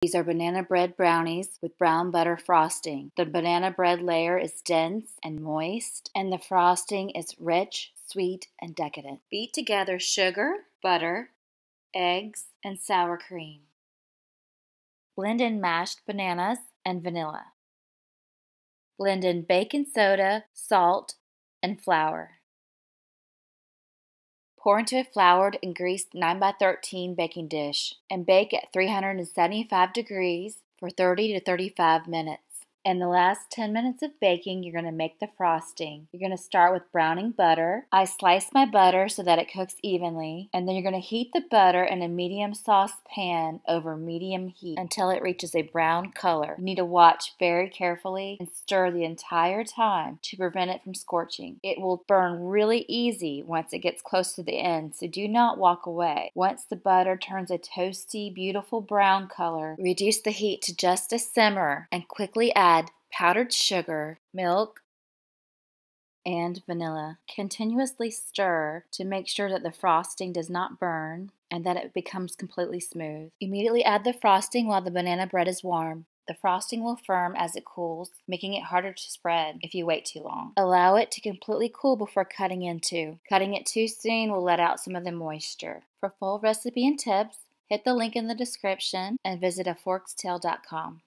These are banana bread brownies with brown butter frosting. The banana bread layer is dense and moist, and the frosting is rich, sweet, and decadent. Beat together sugar, butter, eggs, and sour cream. Blend in mashed bananas and vanilla. Blend in baking soda, salt, and flour. Pour into a floured and greased 9x13 baking dish and bake at 375 degrees for 30 to 35 minutes. In the last 10 minutes of baking, you're going to make the frosting. You're going to start with browning butter. I slice my butter so that it cooks evenly, and then you're going to heat the butter in a medium saucepan over medium heat until it reaches a brown color. You need to watch very carefully and stir the entire time to prevent it from scorching. It will burn really easy once it gets close to the end, so do not walk away. Once the butter turns a toasty, beautiful brown color, reduce the heat to just a simmer and quickly add powdered sugar, milk, and vanilla. Continuously stir to make sure that the frosting does not burn and that it becomes completely smooth. Immediately add the frosting while the banana bread is warm. The frosting will firm as it cools, making it harder to spread if you wait too long. Allow it to completely cool before cutting into. Cutting it too soon will let out some of the moisture. For full recipe and tips, hit the link in the description and visit aforkstail.com.